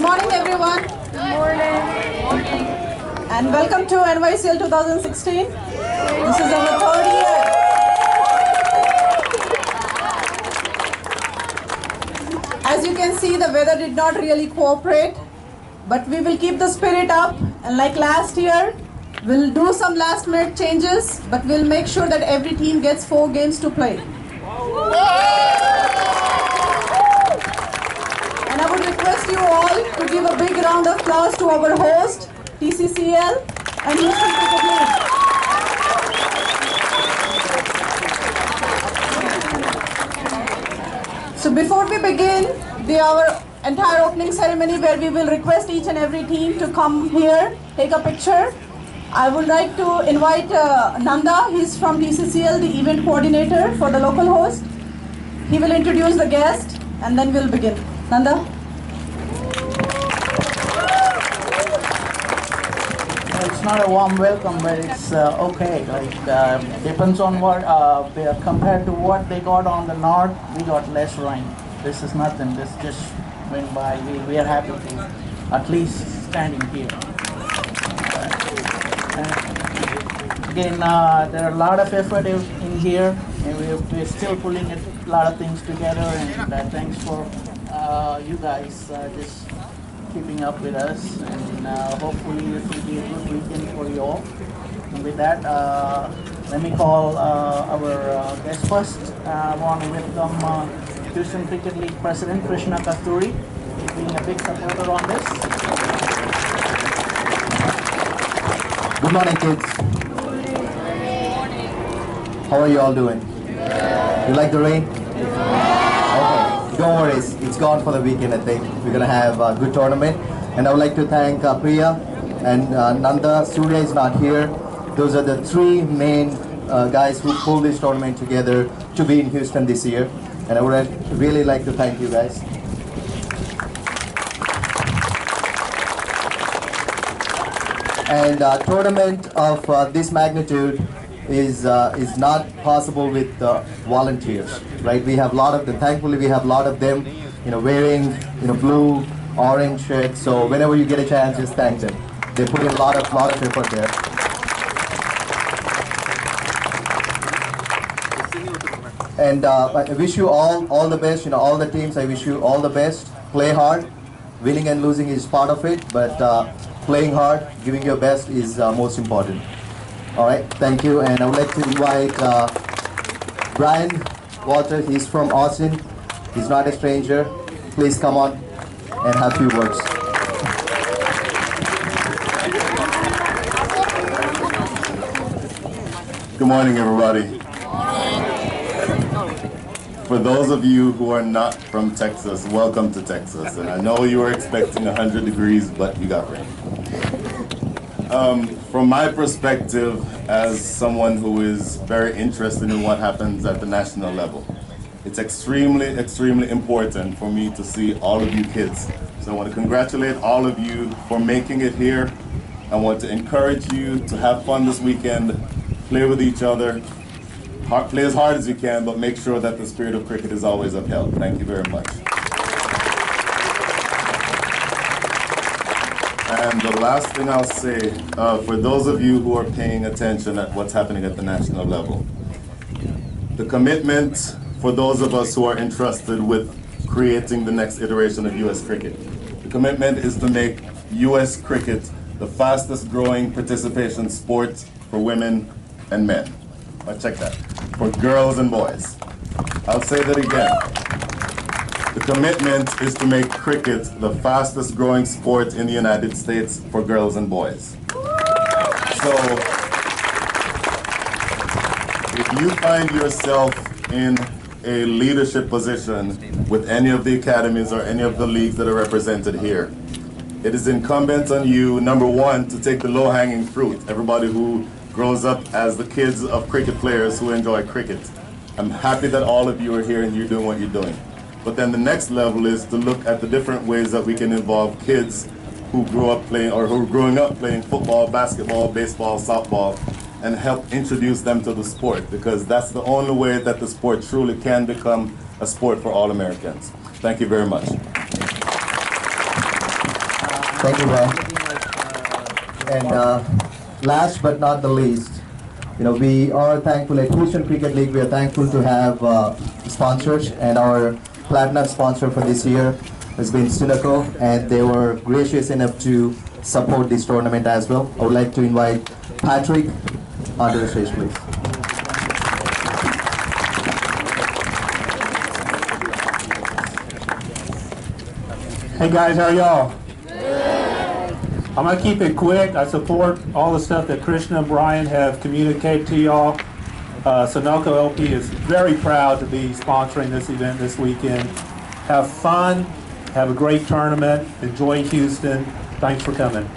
morning, everyone. Good morning. And welcome to NYCL 2016. This is our third year. As you can see, the weather did not really cooperate, but we will keep the spirit up. And like last year, we'll do some last-minute changes, but we'll make sure that every team gets 4 games to play. And I would request you all to give a big round of applause to our host, TCCL and Houston Cricket League. So before we begin our entire opening ceremony, where we will request each and every team to come here, take a picture, I would like to invite Nanda. He's from TCCL, the event coordinator for the local host. He will introduce the guest and then we'll begin. Nanda? It's not a warm welcome, but it's okay. Depends on what, compared to what they got on the north, we got less rain. This is nothing. This just went by. We are happy to at least standing here. Again, there are a lot of effort in here, and we're still pulling a lot of things together. And thanks for you guys just keeping up with us. And hopefully it will be a good weekend for you all. And with that, let me call our guest first. I want to welcome Houston Cricket League President Krishna Kasturi, being a big supporter on this. Good morning, kids. How are you all doing? You like the rain? Okay, don't worry, it's gone for the weekend, I think. We're going to have a good tournament. And I would like to thank Priya and Nanda. Surya is not here. Those are the 3 main guys who pulled this tournament together to be in Houston this year. And I would really like to thank you guys. And a tournament of this magnitude is not possible with volunteers, right? We have a lot of them. Thankfully, we have a lot of them, wearing blue, orange shirts. So whenever you get a chance, just thank them. They put in a lot of effort there. And I wish you all the best. All the teams, I wish you all the best. Play hard. Winning and losing is part of it, but playing hard, giving your best is most important. All right, thank you. And I would like to invite Brian Walter. He's from Austin. He's not a stranger. Please come on and have a few words. Good morning, everybody. For those of you who are not from Texas, welcome to Texas. And I know you were expecting 100 degrees, but you got rain. From my perspective, as someone who is very interested in what happens at the national level, it's extremely, extremely important for me to see all of you kids. So I want to congratulate all of you for making it here. I want to encourage you to have fun this weekend, play with each other, play as hard as you can, but make sure that the spirit of cricket is always upheld. Thank you very much. And the last thing I'll say, for those of you who are paying attention at what's happening at the national level, the commitment for those of us who are entrusted with creating the next iteration of U.S. cricket, the commitment is to make U.S. cricket the fastest growing participation sport for women and men. Check that. For girls and boys. I'll say that again. The commitment is to make cricket the fastest growing sport in the United States for girls and boys. So, if you find yourself in a leadership position with any of the academies or any of the leagues that are represented here, it is incumbent on you, number 1, to take the low-hanging fruit. Everybody who grows up as the kids of cricket players who enjoy cricket. I'm happy that all of you are here and you're doing what you're doing. But then the next level is to look at the different ways that we can involve kids who grew up playing or who are growing up playing football, basketball, baseball, softball, and help introduce them to the sport, because that's the only way that the sport truly can become a sport for all Americans. Thank you very much. Thank you, Ron. And last but not the least, we are thankful at Houston Cricket League. We are thankful to have sponsors, and our platinum sponsor for this year has been Sunoco, and they were gracious enough to support this tournament as well. I would like to invite Patrick onto the stage, please. Hey guys, how are y'all? I'm gonna keep it quick. I support all the stuff that Krishna and Brian have communicated to y'all. Sunoco LP is very proud to be sponsoring this event this weekend. Have fun, have a great tournament, enjoy Houston. Thanks for coming.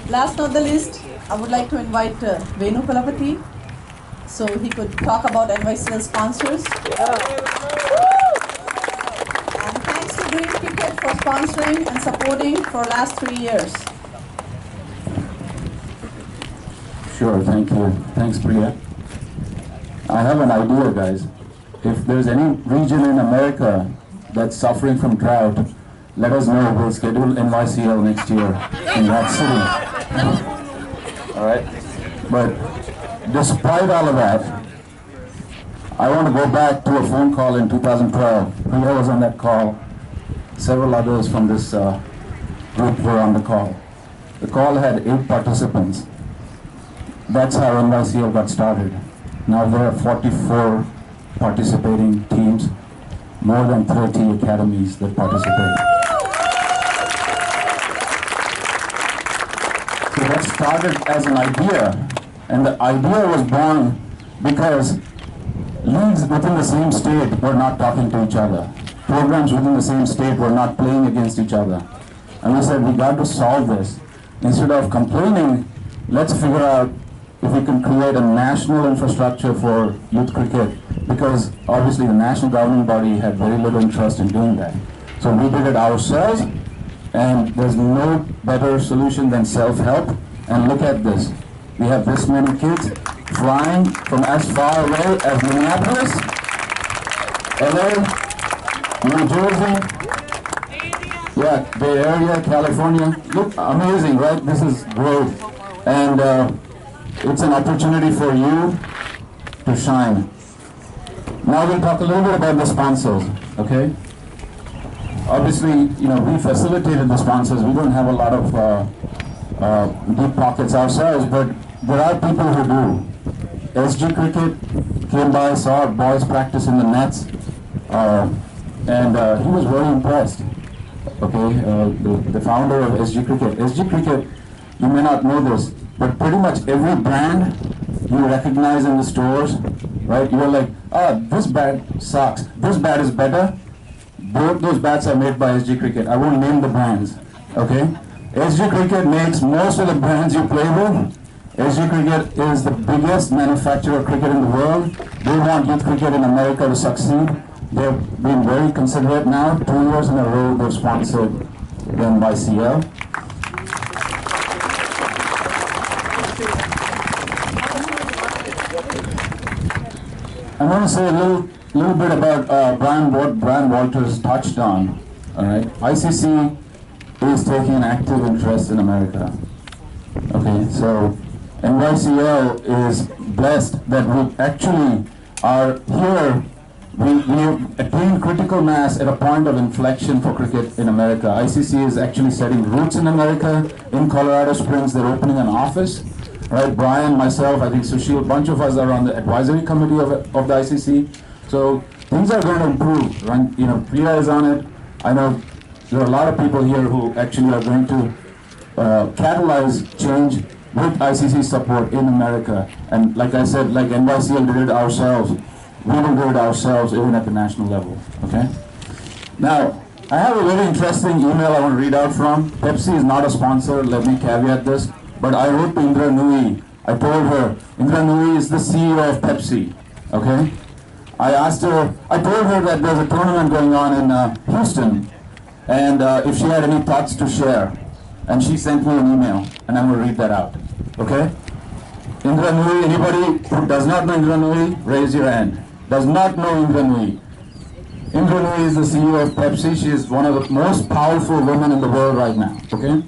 Last not the least, I would like to invite Venu Kalapati, so he could talk about NYCL sponsors. And thanks to Green Cricket for sponsoring and supporting for last 3 years. Sure, thank you. Thanks, Priya. I have an idea, guys. If there's any region in America that's suffering from drought, let us know. We'll schedule NYCL next year in that city. All right? But despite all of that, I want to go back to a phone call in 2012. Priya was on that call. Several others from this group were on the call. The call had 8 participants. That's how NYCL got started. Now there are 44 participating teams, more than 30 academies that participate. So that started as an idea, and the idea was born because leagues within the same state were not talking to each other. Programs within the same state were not playing against each other. And we said, we got to solve this. Instead of complaining, let's figure out if we can create a national infrastructure for youth cricket, because obviously the national governing body had very little interest in doing that. So we did it ourselves, and there's no better solution than self-help. And look at this. We have this many kids flying from as far away as Minneapolis, LA, New Jersey, yeah, Bay Area, California. Look, amazing, right? This is growth. And it's an opportunity for you to shine. Now we'll talk a little bit about the sponsors, okay? Obviously, we facilitated the sponsors. We don't have a lot of deep pockets ourselves, but there are people who do. SG Cricket came by, saw our boys practice in the nets, and he was very impressed. Okay, the founder of SG Cricket. SG Cricket, you may not know this, but pretty much every brand you recognize in the stores, right? You're like, this bat sucks. This bat is better. Both those bats are made by SG Cricket. I won't name the brands, okay? SG Cricket makes most of the brands you play with. SG Cricket is the biggest manufacturer of cricket in the world. They want youth cricket in America to succeed. They've been very considerate now. 2 years in a row they've sponsored the NYCL. I want to say a little bit about what Brian Walters touched on. All right, ICC is taking an active interest in America. Okay, so NYCL is blessed that we actually are here. We attained critical mass at a point of inflection for cricket in America. ICC is actually setting roots in America. In Colorado Springs, they're opening an office. Right, Brian, myself, I think Sushil, a bunch of us are on the advisory committee of the ICC. So things are going to improve. Right? Priya is on it. I know there are a lot of people here who actually are going to catalyze change with ICC support in America. And like I said, like NYCL did it ourselves, we will do it ourselves even at the national level. Okay. Now, I have a very interesting email I want to read out from. Pepsi is not a sponsor. Let me caveat this. But I wrote to Indra Nui. I told her, Indra Nui is the CEO of Pepsi, okay? I told her that there's a tournament going on in Houston, and if she had any thoughts to share. And she sent me an email, and I'm gonna read that out, okay? Indra Nui, anybody who does not know Indra Nui, raise your hand. Does not know Indra Nui. Indra is the CEO of Pepsi. She is one of the most powerful women in the world right now, okay?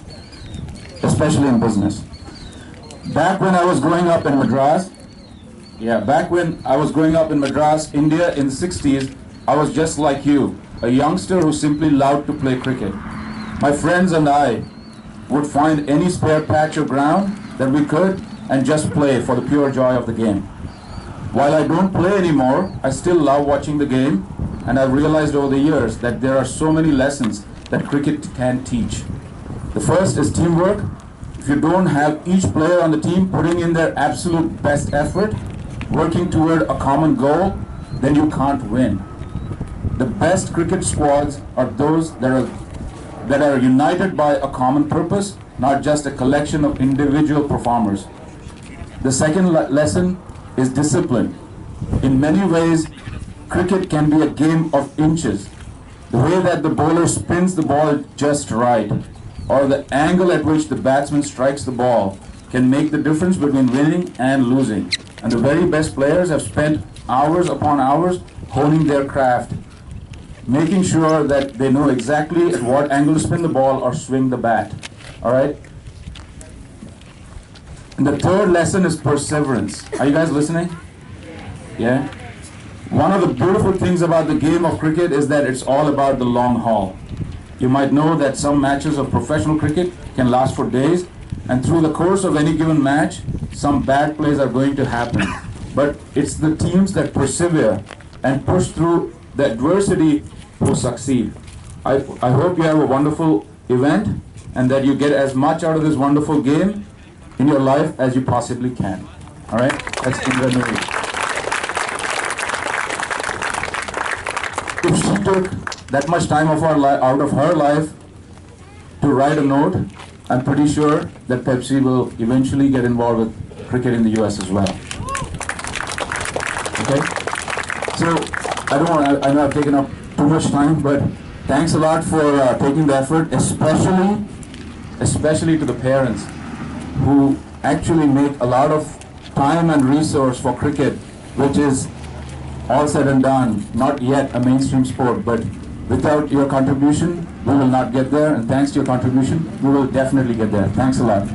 Especially in business. Back when I was growing up in Madras, India in the 60s, I was just like you, a youngster who simply loved to play cricket. My friends and I would find any spare patch of ground that we could and just play for the pure joy of the game. While I don't play anymore, I still love watching the game, and I've realized over the years that there are so many lessons that cricket can teach. The first is teamwork. If you don't have each player on the team putting in their absolute best effort, working toward a common goal, then you can't win. The best cricket squads are those that are united by a common purpose, not just a collection of individual performers. The second lesson is discipline. In many ways, cricket can be a game of inches. The way that the bowler spins the ball just right, or the angle at which the batsman strikes the ball, can make the difference between winning and losing. And the very best players have spent hours upon hours honing their craft, making sure that they know exactly at what angle to spin the ball or swing the bat. All right? And the third lesson is perseverance. Are you guys listening? Yeah? One of the beautiful things about the game of cricket is that it's all about the long haul. You might know that some matches of professional cricket can last for days, and through the course of any given match, some bad plays are going to happen. But it's the teams that persevere and push through the adversity who succeed. I hope you have a wonderful event and that you get as much out of this wonderful game in your life as you possibly can. All right? That's Indra Nooyi. If she took that much time of out of her life to write a note, I'm pretty sure that Pepsi will eventually get involved with cricket in the US as well. Okay? So, I know I've taken up too much time, but thanks a lot for taking the effort, especially to the parents who actually make a lot of time and resource for cricket, which is all said and done, not yet a mainstream sport, but without your contribution, we will not get there, and thanks to your contribution, we will definitely get there. Thanks a lot.